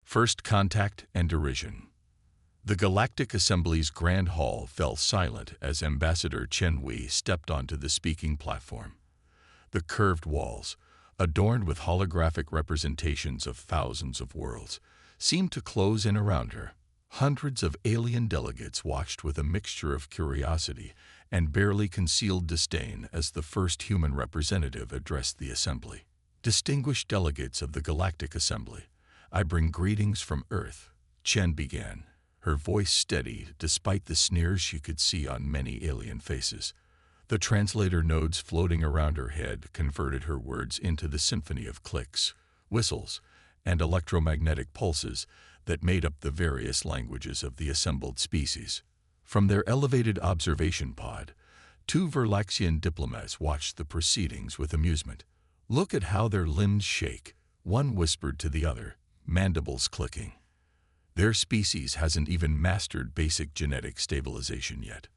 First contact and derision. The Galactic Assembly's Grand Hall fell silent as Ambassador Chen Wei stepped onto the speaking platform. The curved walls, adorned with holographic representations of thousands of worlds, seemed to close in around her. Hundreds of alien delegates watched with a mixture of curiosity and barely concealed disdain as the first human representative addressed the assembly. Distinguished delegates of the Galactic Assembly, I bring greetings from Earth, Chen began, her voice steady despite the sneers she could see on many alien faces. The translator nodes floating around her head converted her words into the symphony of clicks, whistles, and electromagnetic pulses that made up the various languages of the assembled species. From their elevated observation pod, two Verlaxian diplomats watched the proceedings with amusement. Look at how their limbs shake, one whispered to the other, mandibles clicking. Their species hasn't even mastered basic genetic stabilization yet.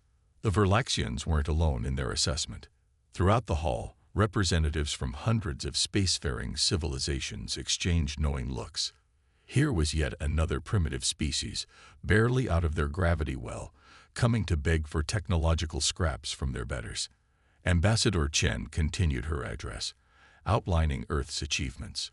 The Verlaxians weren't alone in their assessment. Throughout the hall, representatives from hundreds of spacefaring civilizations exchanged knowing looks. Here was yet another primitive species, barely out of their gravity well, coming to beg for technological scraps from their betters. Ambassador Chen continued her address, outlining Earth's achievements.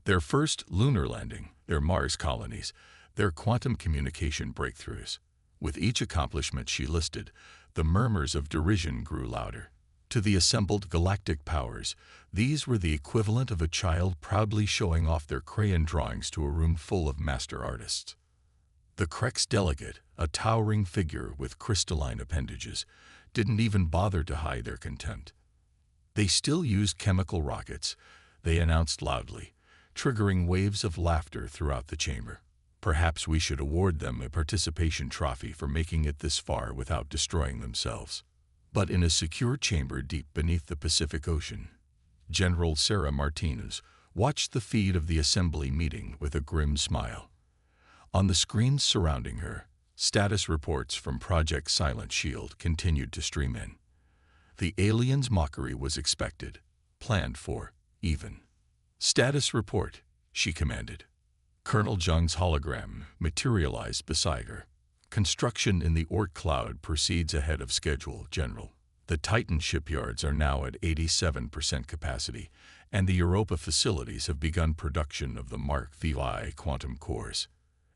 Their first lunar landing, their Mars colonies, their quantum communication breakthroughs. With each accomplishment she listed, the murmurs of derision grew louder. To the assembled galactic powers, these were the equivalent of a child proudly showing off their crayon drawings to a room full of master artists. The Krex delegate, a towering figure with crystalline appendages, didn't even bother to hide their contempt. They still used chemical rockets, they announced loudly, triggering waves of laughter throughout the chamber. Perhaps we should award them a participation trophy for making it this far without destroying themselves. But in a secure chamber deep beneath the Pacific Ocean, General Sarah Martinez watched the feed of the assembly meeting with a grim smile. On the screens surrounding her, status reports from Project Silent Shield continued to stream in. The aliens' mockery was expected, planned for, even. Status report, she commanded. Colonel Zheng's hologram materialized beside her. Construction in the Oort cloud proceeds ahead of schedule, General. The Titan shipyards are now at 87% capacity, and the Europa facilities have begun production of the Mark VI quantum cores.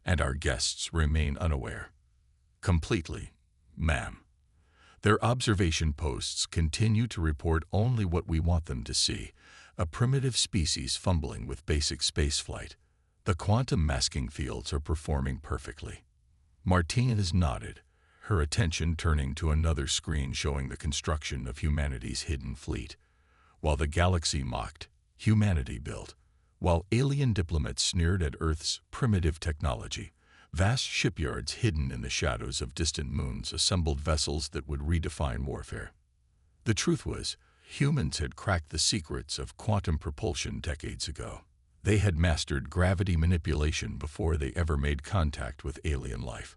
And our guests remain unaware. Completely, ma'am. Their observation posts continue to report only what we want them to see, a primitive species fumbling with basic spaceflight. The quantum masking fields are performing perfectly. Martinez nodded, her attention turning to another screen showing the construction of humanity's hidden fleet. While the galaxy mocked, humanity built. While alien diplomats sneered at Earth's primitive technology, vast shipyards hidden in the shadows of distant moons assembled vessels that would redefine warfare. The truth was, humans had cracked the secrets of quantum propulsion decades ago. They had mastered gravity manipulation before they ever made contact with alien life.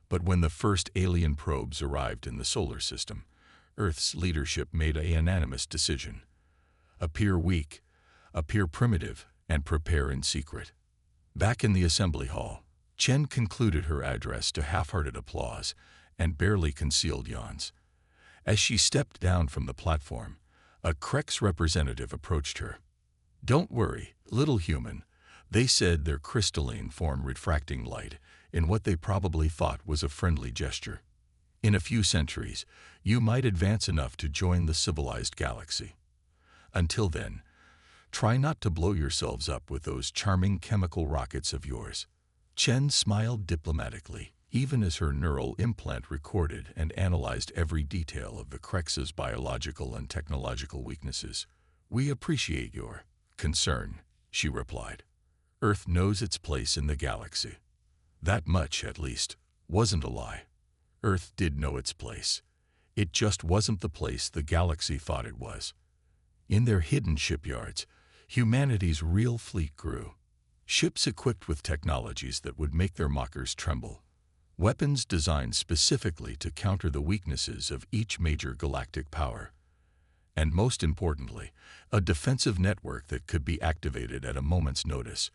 But when the first alien probes arrived in the solar system, Earth's leadership made a unanimous decision. Appear weak, appear primitive, and prepare in secret. Back in the assembly hall, Chen concluded her address to half-hearted applause and barely concealed yawns. As she stepped down from the platform, a Krex representative approached her. Don't worry, little human, they said, their crystalline form refracting light in what they probably thought was a friendly gesture. In a few centuries, you might advance enough to join the civilized galaxy. Until then, try not to blow yourselves up with those charming chemical rockets of yours. Chen smiled diplomatically, even as her neural implant recorded and analyzed every detail of the Krex's biological and technological weaknesses. We appreciate your concern, she replied. Earth knows its place in the galaxy. That much, at least, wasn't a lie. Earth did know its place. It just wasn't the place the galaxy thought it was. In their hidden shipyards, humanity's real fleet grew. Ships equipped with technologies that would make their mockers tremble. Weapons designed specifically to counter the weaknesses of each major galactic power. And most importantly, a defensive network that could be activated at a moment's notice,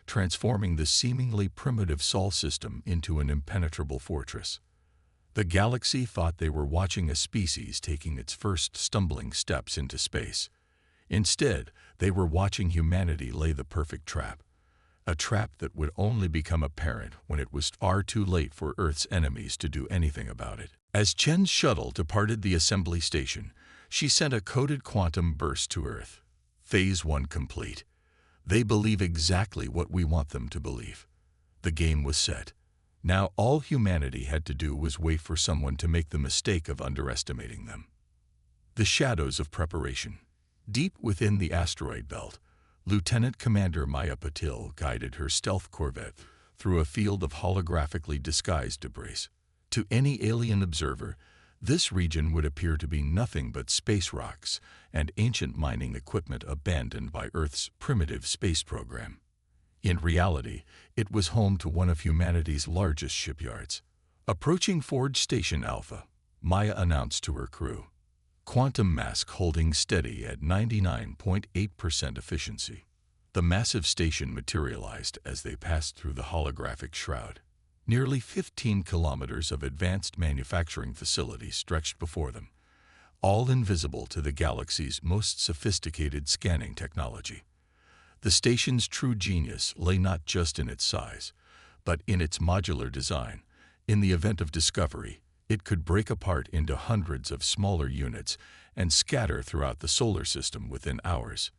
transforming the seemingly primitive Sol system into an impenetrable fortress. The galaxy thought they were watching a species taking its first stumbling steps into space. Instead, they were watching humanity lay the perfect trap. A trap that would only become apparent when it was far too late for Earth's enemies to do anything about it. As Chen's shuttle departed the assembly station, she sent a coded quantum burst to Earth. Phase 1 complete. They believe exactly what we want them to believe. The game was set. Now all humanity had to do was wait for someone to make the mistake of underestimating them. The shadows of preparation. Deep within the asteroid belt, Lieutenant Commander Maya Patil guided her stealth corvette through a field of holographically disguised debris. To any alien observer, this region would appear to be nothing but space rocks and ancient mining equipment abandoned by Earth's primitive space program. In reality, it was home to one of humanity's largest shipyards. Approaching Forge Station Alpha, Maya announced to her crew, "Quantum mask holding steady at 99.8% efficiency." The massive station materialized as they passed through the holographic shroud. Nearly 15 kilometers of advanced manufacturing facilities stretched before them, all invisible to the galaxy's most sophisticated scanning technology. The station's true genius lay not just in its size, but in its modular design. In the event of discovery, it could break apart into hundreds of smaller units and scatter throughout the solar system within hours.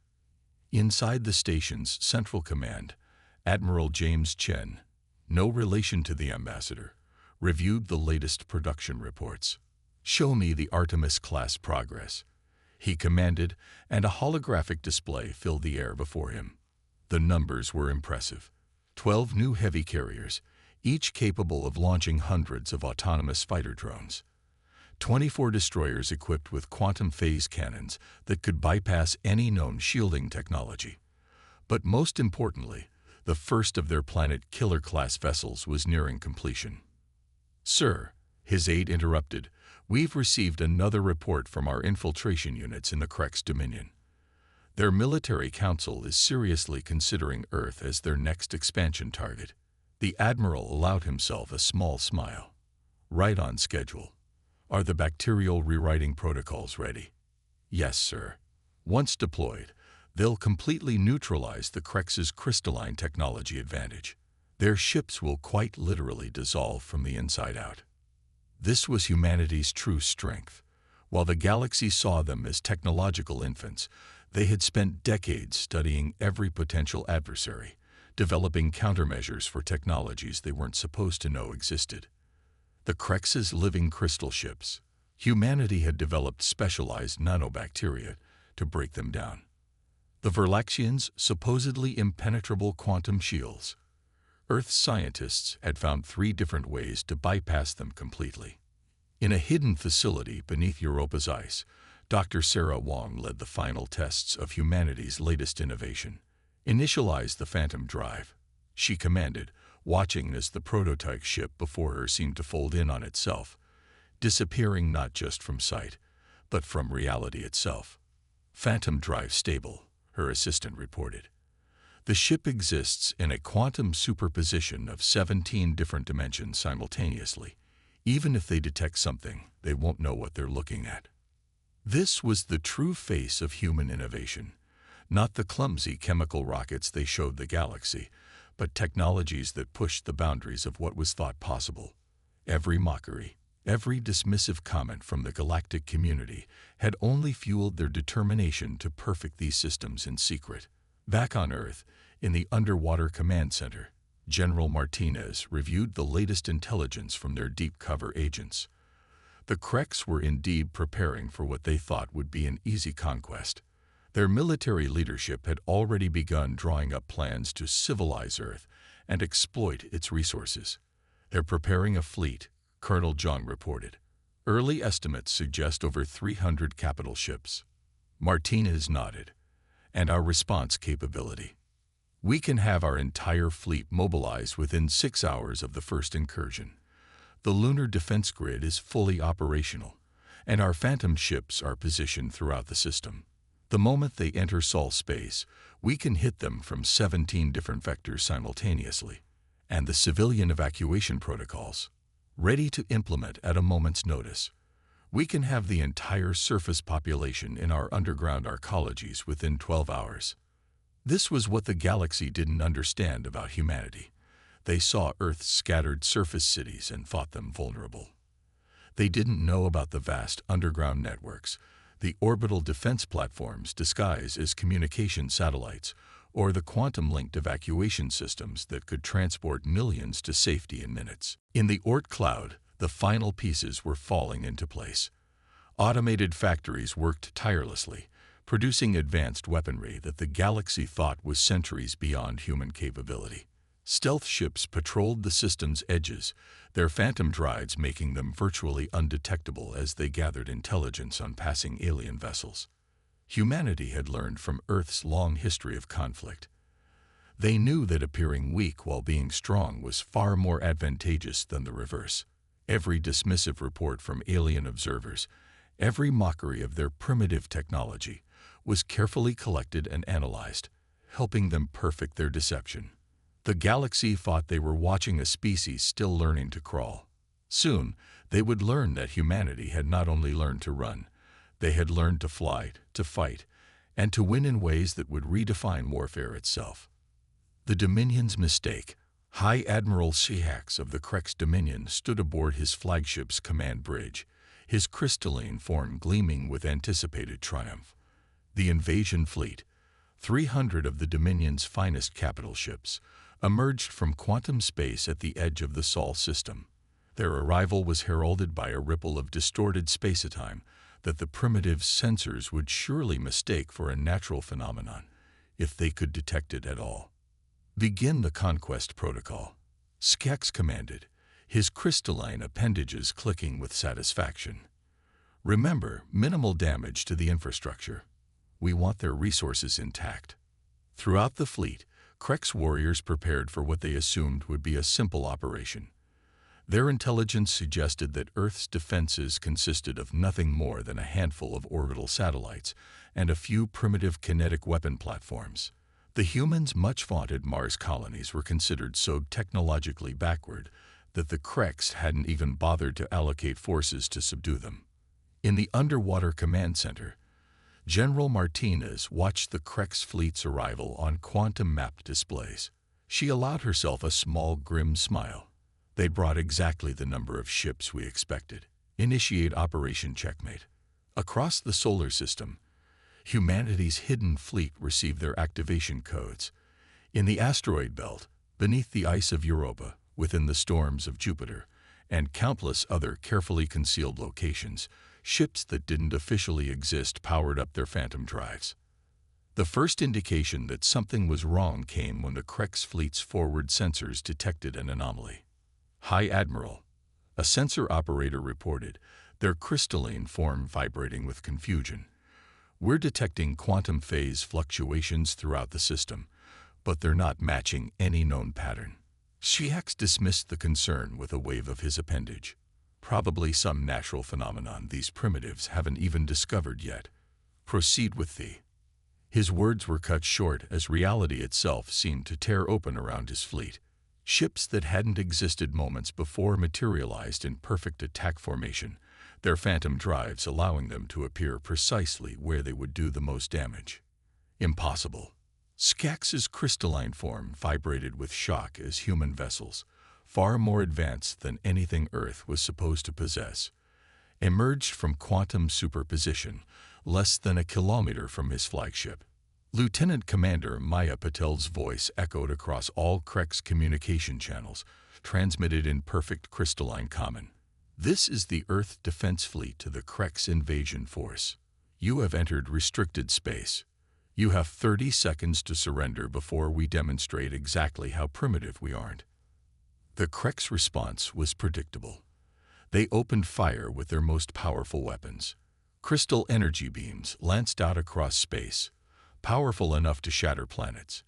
Inside the station's central command, Admiral James Chen, no relation to the ambassador, reviewed the latest production reports. "Show me the Artemis-class progress," he commanded, and a holographic display filled the air before him. The numbers were impressive. 12 new heavy carriers, each capable of launching hundreds of autonomous fighter drones. 24 destroyers equipped with quantum phase cannons that could bypass any known shielding technology. But most importantly, the first of their planet killer-class vessels was nearing completion. "Sir," his aide interrupted, "we've received another report from our infiltration units in the Krex Dominion. Their military council is seriously considering Earth as their next expansion target." The Admiral allowed himself a small smile. "Right on schedule. Are the bacterial rewriting protocols ready?" "Yes, sir. Once deployed, they'll completely neutralize the Krex's crystalline technology advantage. Their ships will quite literally dissolve from the inside out." This was humanity's true strength. While the galaxy saw them as technological infants, they had spent decades studying every potential adversary, developing countermeasures for technologies they weren't supposed to know existed. The Krex's living crystal ships. Humanity had developed specialized nanobacteria to break them down. The Verlaxians' supposedly impenetrable quantum shields. Earth's scientists had found 3 different ways to bypass them completely. In a hidden facility beneath Europa's ice, Dr. Sarah Wong led the final tests of humanity's latest innovation. "Initialize the Phantom Drive," she commanded, watching as the prototype ship before her seemed to fold in on itself, disappearing not just from sight, but from reality itself. "Phantom Drive stable," her assistant reported. "The ship exists in a quantum superposition of 17 different dimensions simultaneously. Even if they detect something, they won't know what they're looking at." This was the true face of human innovation, not the clumsy chemical rockets they showed the galaxy, but technologies that pushed the boundaries of what was thought possible. Every mockery, every dismissive comment from the galactic community had only fueled their determination to perfect these systems in secret. Back on Earth, in the Underwater Command Center, General Martinez reviewed the latest intelligence from their deep cover agents. The Krex were indeed preparing for what they thought would be an easy conquest. Their military leadership had already begun drawing up plans to civilize Earth and exploit its resources. "They're preparing a fleet," Colonel Zhang reported. "Early estimates suggest over 300 capital ships." Martinez nodded. "And our response capability. We can have our entire fleet mobilized within 6 hours of the first incursion. The lunar defense grid is fully operational, and our Phantom ships are positioned throughout the system. The moment they enter Sol space, We can hit them from 17 different vectors simultaneously, and the civilian evacuation protocols, ready to implement at a moment's notice. We can have the entire surface population in our underground arcologies within 12 hours. This was what the galaxy didn't understand about humanity. They saw Earth's scattered surface cities and thought them vulnerable. They didn't know about the vast underground networks, the orbital defense platforms disguised as communication satellites, or the quantum-linked evacuation systems that could transport millions to safety in minutes. In the Oort cloud, the final pieces were falling into place. Automated factories worked tirelessly, producing advanced weaponry that the galaxy thought was centuries beyond human capability. Stealth ships patrolled the system's edges, their phantom drives making them virtually undetectable as they gathered intelligence on passing alien vessels. Humanity had learned from Earth's long history of conflict. They knew that appearing weak while being strong was far more advantageous than the reverse. Every dismissive report from alien observers, every mockery of their primitive technology, was carefully collected and analyzed, helping them perfect their deception. The galaxy thought they were watching a species still learning to crawl. Soon, they would learn that humanity had not only learned to run, they had learned to fly, to fight, and to win in ways that would redefine warfare itself. The Dominion's mistake. High Admiral Seahax of the Krex Dominion stood aboard his flagship's command bridge, his crystalline form gleaming with anticipated triumph. The invasion fleet, 300 of the Dominion's finest capital ships, emerged from quantum space at the edge of the Sol system. Their arrival was heralded by a ripple of distorted space-time that the primitive sensors would surely mistake for a natural phenomenon, if they could detect it at all. "Begin the conquest protocol," Skex commanded, his crystalline appendages clicking with satisfaction. "Remember, minimal damage to the infrastructure. We want their resources intact." Throughout the fleet, Krex warriors prepared for what they assumed would be a simple operation. Their intelligence suggested that Earth's defenses consisted of nothing more than a handful of orbital satellites and a few primitive kinetic weapon platforms. The humans' much-vaunted Mars colonies were considered so technologically backward that the Krex hadn't even bothered to allocate forces to subdue them. In the underwater command center, General Martinez watched the Krex fleet's arrival on quantum-mapped displays. She allowed herself a small, grim smile. "They brought exactly the number of ships we expected. Initiate Operation Checkmate." Across the solar system, humanity's hidden fleet received their activation codes. In the asteroid belt, beneath the ice of Europa, within the storms of Jupiter, and countless other carefully concealed locations, ships that didn't officially exist powered up their phantom drives. The first indication that something was wrong came when the Krex fleet's forward sensors detected an anomaly. "High Admiral," a sensor operator reported, their crystalline form vibrating with confusion. "We're detecting quantum phase fluctuations throughout the system, but they're not matching any known pattern." Seahax dismissed the concern with a wave of his appendage. "Probably some natural phenomenon these primitives haven't even discovered yet. Proceed with thee." His words were cut short as reality itself seemed to tear open around his fleet. Ships that hadn't existed moments before materialized in perfect attack formation, their phantom drives allowing them to appear precisely where they would do the most damage. Impossible. Skax's crystalline form vibrated with shock as human vessels, far more advanced than anything Earth was supposed to possess, emerged from quantum superposition less than a kilometer from his flagship. Lieutenant Commander Maya Patel's voice echoed across all Krex communication channels, transmitted in perfect crystalline common. "This is the Earth Defense Fleet to the Krex invasion force. You have entered restricted space. You have 30 seconds to surrender before we demonstrate exactly how primitive we aren't." The Krex response was predictable. They opened fire with their most powerful weapons. Crystal energy beams lanced out across space, powerful enough to shatter planets.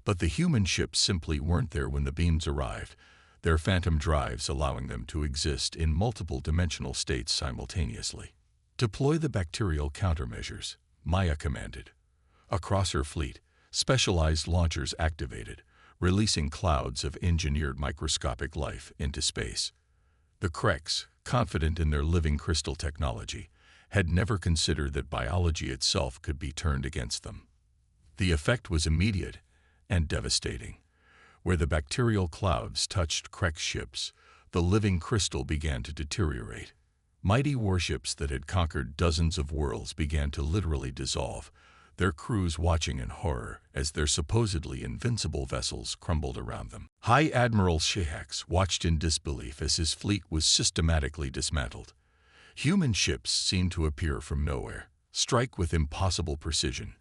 But the human ships simply weren't there when the beams arrived, their phantom drives allowing them to exist in multiple dimensional states simultaneously. "Deploy the bacterial countermeasures," Maya commanded. Across her fleet, Specialized launchers activated, releasing clouds of engineered microscopic life into space. The Kreks, confident in their living crystal technology, had never considered that biology itself could be turned against them. The effect was immediate and devastating. Where the bacterial clouds touched Krek ships, the living crystal began to deteriorate. Mighty warships that had conquered dozens of worlds began to literally dissolve, their crews watching in horror as their supposedly invincible vessels crumbled around them. High Admiral Shahax watched in disbelief as his fleet was systematically dismantled. Human ships seemed to appear from nowhere, strike with impossible precision,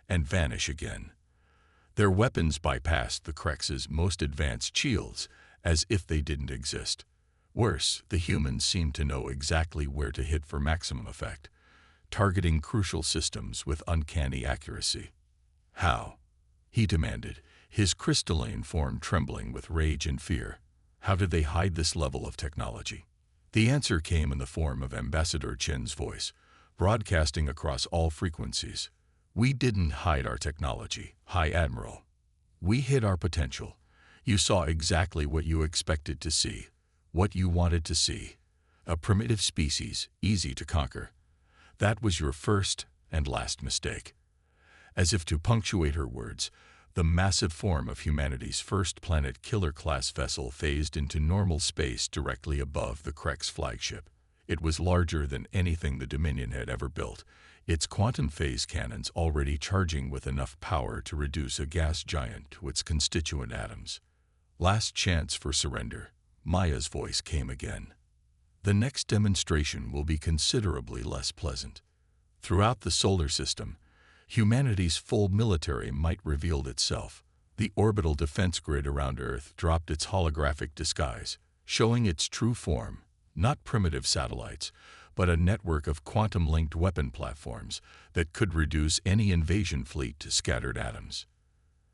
and vanish again. Their weapons bypassed the Kreks' most advanced shields, as if they didn't exist. Worse, the humans seemed to know exactly where to hit for maximum effect, targeting crucial systems with uncanny accuracy. How? He demanded, his crystalline form trembling with rage and fear. How did they hide this level of technology? The answer came in the form of Ambassador Chen's voice, broadcasting across all frequencies. We didn't hide our technology, High Admiral. We hid our potential. You saw exactly what you expected to see, what you wanted to see. A primitive species, easy to conquer. That was your first and last mistake. As if to punctuate her words, the massive form of humanity's first planet killer-class vessel phased into normal space directly above the Kreks flagship. It was larger than anything the Dominion had ever built, its quantum phase cannons already charging with enough power to reduce a gas giant to its constituent atoms. Last chance for surrender. Maya's voice came again. The next demonstration will be considerably less pleasant. Throughout the solar system, humanity's full military might revealed itself. The orbital defense grid around Earth dropped its holographic disguise, showing its true form, not primitive satellites, but a network of quantum-linked weapon platforms that could reduce any invasion fleet to scattered atoms.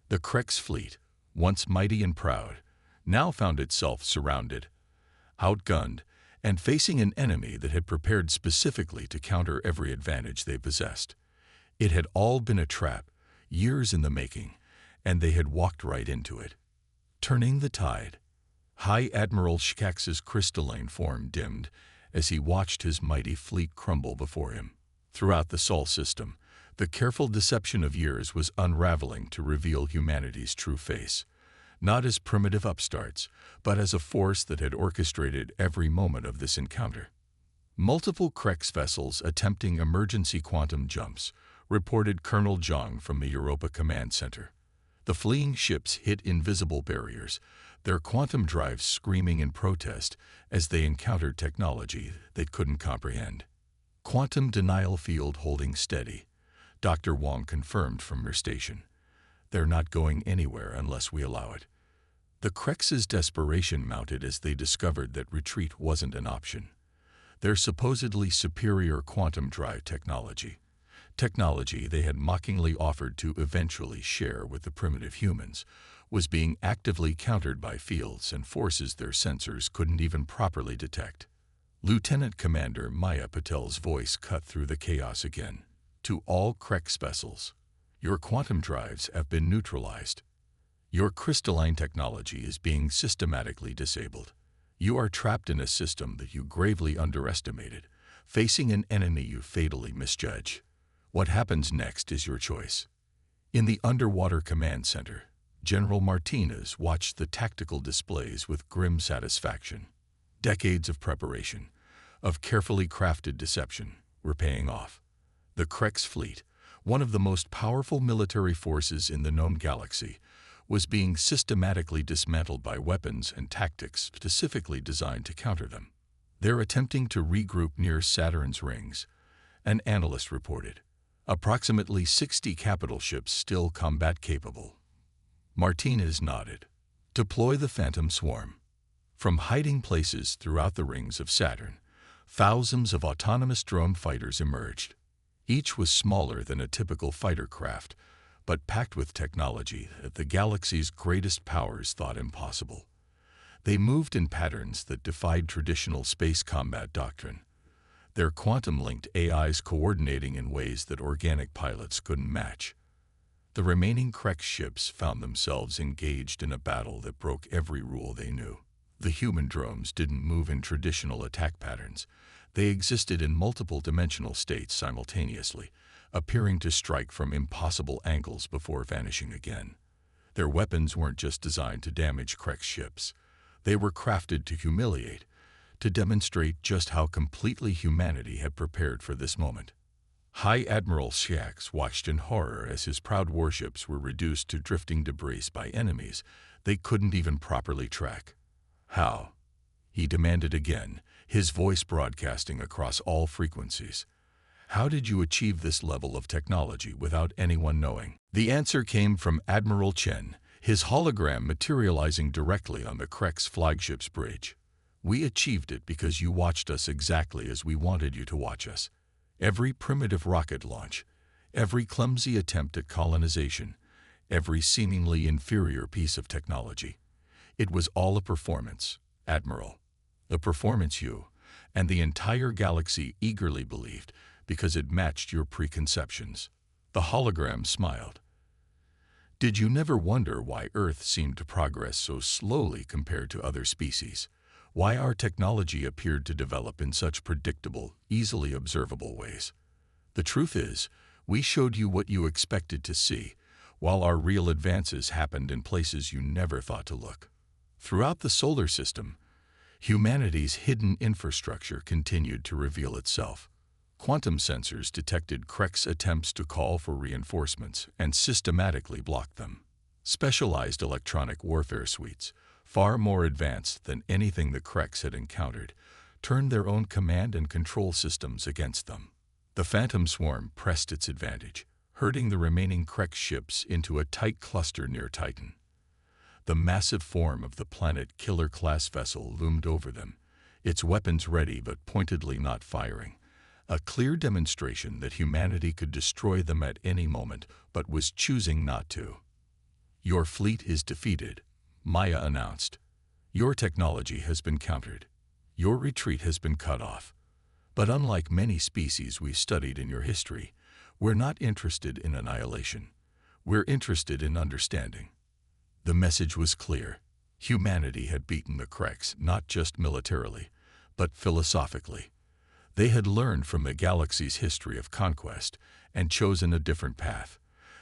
The Kreks fleet, once mighty and proud, now found itself surrounded, outgunned, and facing an enemy that had prepared specifically to counter every advantage they possessed. It had all been a trap, years in the making, and they had walked right into it. Turning the tide. High Admiral Shahax's crystalline form dimmed as he watched his mighty fleet crumble before him. Throughout the Sol system, the careful deception of years was unraveling to reveal humanity's true face, not as primitive upstarts, but as a force that had orchestrated every moment of this encounter. Multiple Kreks vessels attempting emergency quantum jumps, reported Colonel Zhang from the Europa Command Center. The fleeing ships hit invisible barriers, their quantum drives screaming in protest as they encountered technology they couldn't comprehend. Quantum denial field holding steady, Dr. Wong confirmed from her station. They're not going anywhere unless we allow it. The Kreks' desperation mounted as they discovered that retreat wasn't an option. Their supposedly superior quantum drive technology they had mockingly offered to eventually share with the primitive humans, was being actively countered by fields and forces their sensors couldn't even properly detect. Lieutenant Commander Maya Patel's voice cut through the chaos again. To all Kreks vessels, your quantum drives have been neutralized. Your crystalline technology is being systematically disabled. You are trapped in a system that you gravely underestimated, facing an enemy you fatally misjudge. What happens next is your choice. In the Underwater Command Center, General Martinez watched the tactical displays with grim satisfaction. Decades of preparation, of carefully crafted deception, were paying off. The Kreks fleet, one of the most powerful military forces in the known galaxy, was being systematically dismantled by weapons and tactics specifically designed to counter them. They're attempting to regroup near Saturn's rings, an analyst reported. Approximately 60 capital ships still combat-capable. Martinez nodded. Deploy the Phantom Swarm. From hiding places throughout the rings of Saturn, thousands of autonomous drone fighters emerged. Each was smaller than a typical fighter craft, but packed with technology that the galaxy's greatest powers thought impossible. They moved in patterns that defied traditional space combat doctrine, their quantum-linked AIs coordinating in ways that organic pilots couldn't match. The remaining Krex ships found themselves engaged in a battle that broke every rule they knew. The human drones didn't move in traditional attack patterns. They existed in multiple dimensional states simultaneously, appearing to strike from impossible angles before vanishing again. Their weapons weren't just designed to damage Krex ships. They were crafted to humiliate, to demonstrate just how completely humanity had prepared for this moment. High Admiral Shax watched in horror as his proud warships were reduced to drifting debris by enemies they couldn't even properly track. How? He demanded again, his voice broadcasting across all frequencies. How did you achieve this level of technology without anyone knowing? The answer came from Admiral Chen, his hologram materializing directly on the Krex flagship's bridge. We achieved it because you watched us exactly as we wanted you to watch us. Every primitive rocket launch, every clumsy attempt at colonization, every seemingly inferior piece of technology. It was all a performance, Admiral. A performance you and the entire galaxy eagerly believed because it matched your preconceptions. The hologram smiled. Did you never wonder why Earth seemed to progress so slowly compared to other species? Why our technology appeared to develop in such predictable, easily observable ways? The truth is, we showed you what you expected to see, while our real advances happened in places you never thought to look. Throughout the solar system, humanity's hidden infrastructure continued to reveal itself. Quantum sensors detected Krex attempts to call for reinforcements and systematically blocked them. Specialized electronic warfare suites, far more advanced than anything the Krex had encountered, turned their own command and control systems against them. The Phantom Swarm pressed its advantage, herding the remaining Krex ships into a tight cluster near Titan. The massive form of the planet Killer-class vessel loomed over them, its weapons ready but pointedly not firing, a clear demonstration that humanity could destroy them at any moment but was choosing not to. Your fleet is defeated, Maya announced. Your technology has been countered. Your retreat has been cut off. But unlike many species we've studied in your history, we're not interested in annihilation. We're interested in understanding. The message was clear. Humanity had beaten the Krex not just militarily, but philosophically. They had learned from the galaxy's history of conquest and chosen a different path.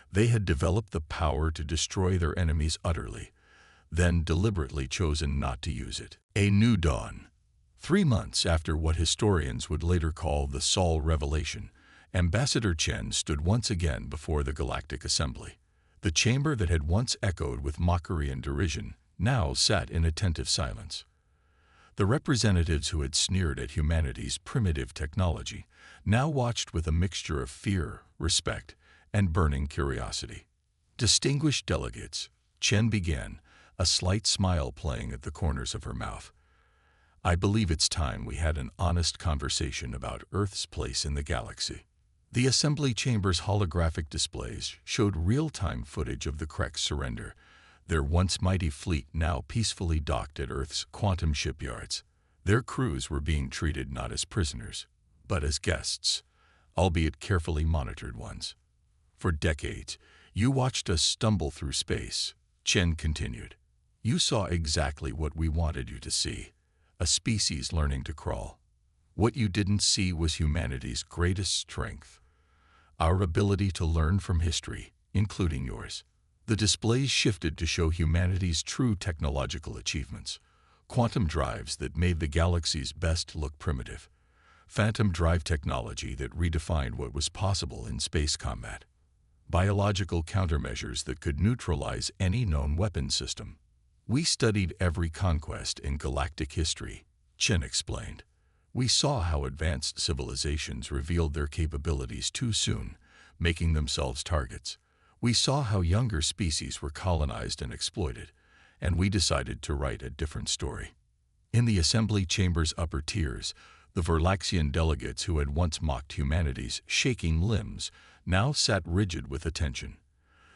They had developed the power to destroy their enemies utterly, then deliberately chosen not to use it. A new dawn. 3 months after what historians would later call the Sol Revelation, Ambassador Chen stood once again before the Galactic Assembly. The chamber that had once echoed with mockery and derision now sat in attentive silence. The representatives who had sneered at humanity's primitive technology now watched with a mixture of fear, respect, and burning curiosity. Distinguished delegates, Chen began, a slight smile playing at the corners of her mouth. I believe it's time we had an honest conversation about Earth's place in the galaxy. The assembly chamber's holographic displays showed real-time footage of the Krex surrender, their once mighty fleet now peacefully docked at Earth's quantum shipyards. Their crews were being treated not as prisoners, but as guests, albeit carefully monitored ones. For decades, you watched us stumble through space, Chen continued. You saw exactly what we wanted you to see, a species learning to crawl. What you didn't see was humanity's greatest strength, our ability to learn from history, including yours. The displays shifted to show humanity's true technological achievements, quantum drives that made the galaxy's best look primitive, phantom drive technology that redefined what was possible in space combat, biological countermeasures that could neutralize any known weapon system. We studied every conquest in galactic history, Chen explained. We saw how advanced civilizations revealed their capabilities too soon, making themselves targets. We saw how younger species were colonized and exploited, and we decided to write a different story. In the assembly chamber's upper tiers, the Verlaxian delegates who had once mocked humanity's shaking limbs now sat rigid with attention.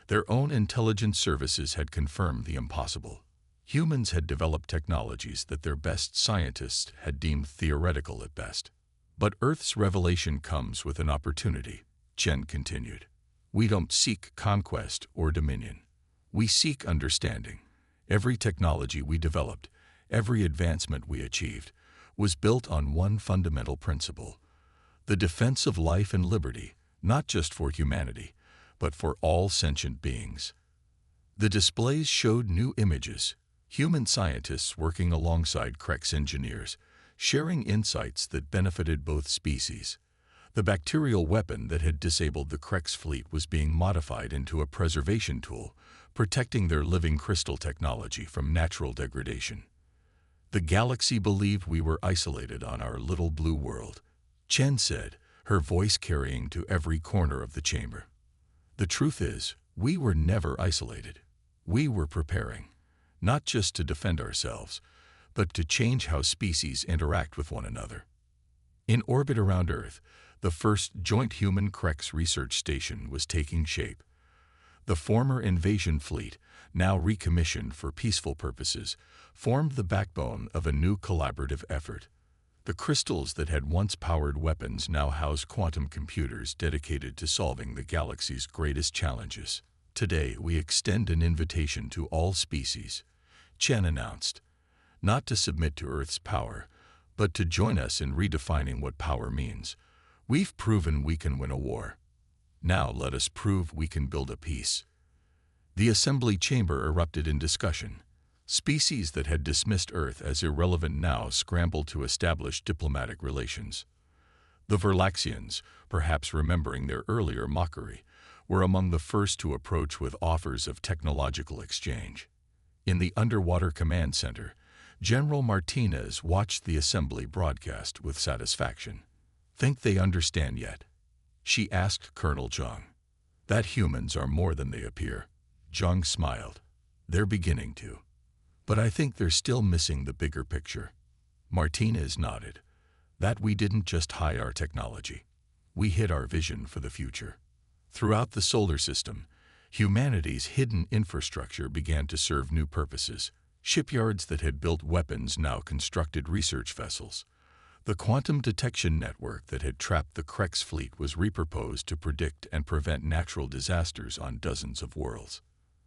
Their own intelligence services had confirmed the impossible. Humans had developed technologies that their best scientists had deemed theoretical at best. But Earth's revelation comes with an opportunity, Chen continued. We don't seek conquest or dominion. We seek understanding. Every technology we developed, every advancement we achieved, was built on one fundamental principle: the defense of life and liberty, not just for humanity, but for all sentient beings. The displays showed new images, human scientists working alongside Krek's engineers, sharing insights that benefited both species. The bacterial weapon that had disabled the Krek's fleet was being modified into a preservation tool, protecting their living crystal technology from natural degradation. The galaxy believed we were isolated on our little blue world, Chen said, her voice carrying to every corner of the chamber. The truth is, we were never isolated. We were preparing, not just to defend ourselves, but to change how species interact with one another. In orbit around Earth, the first joint human Krek's research station was taking shape. The former invasion fleet, now recommissioned for peaceful purposes, formed the backbone of a new collaborative effort. The crystals that had once powered weapons now house quantum computers dedicated to solving the galaxy's greatest challenges. Today, we extend an invitation to all species, Chen announced, not to submit to Earth's power, but to join us in redefining what power means. We've proven we can win a war. Now let us prove we can build a peace. The assembly chamber erupted in discussion. Species that had dismissed Earth as irrelevant now scrambled to establish diplomatic relations. The Verlaxians, perhaps remembering their earlier mockery, were among the first to approach with offers of technological exchange. In the underwater command center, General Martinez watched the assembly broadcast with satisfaction. "Think they understand yet?" she asked Colonel Zhang. "That humans are more than they appear." Zhang smiled. "They're beginning to. But I think they're still missing the bigger picture." Martinez nodded. "That we didn't just hide our technology. We hid our vision for the future." Throughout the solar system, humanity's hidden infrastructure began to serve new purposes. Shipyards that had built weapons now constructed research vessels. The quantum detection network that had trapped the Krek's fleet was repurposed to predict and prevent natural disasters on dozens of worlds.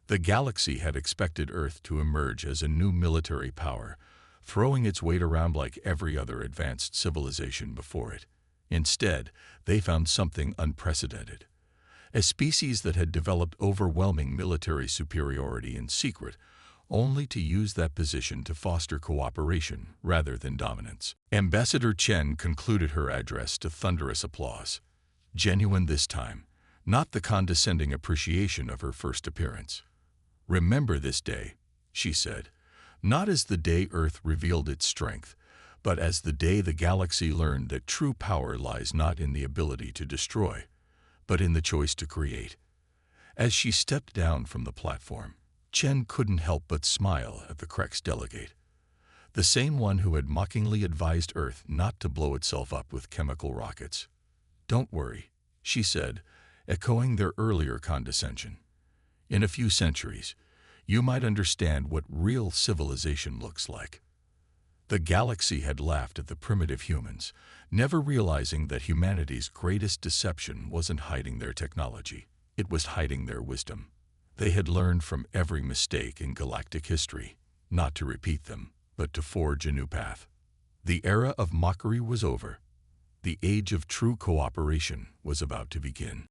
The galaxy had expected Earth to emerge as a new military power, throwing its weight around like every other advanced civilization before it. Instead, they found something unprecedented. A species that had developed overwhelming military superiority in secret, only to use that position to foster cooperation rather than dominance. Ambassador Chen concluded her address to thunderous applause. Genuine this time, not the condescending appreciation of her first appearance. "Remember this day," she said, "not as the day Earth revealed its strength, but as the day the galaxy learned that true power lies not in the ability to destroy, but in the choice to create." As she stepped down from the platform, Chen couldn't help but smile at the Krek's delegate, the same one who had mockingly advised Earth not to blow itself up with chemical rockets. "Don't worry," she said, echoing their earlier condescension. "In a few centuries, you might understand what real civilization looks like." The galaxy had laughed at the primitive humans, never realizing that humanity's greatest deception wasn't hiding their technology, it was hiding their wisdom. They had learned from every mistake in galactic history, not to repeat them, but to forge a new path. The era of mockery was over. The age of true cooperation was about to begin.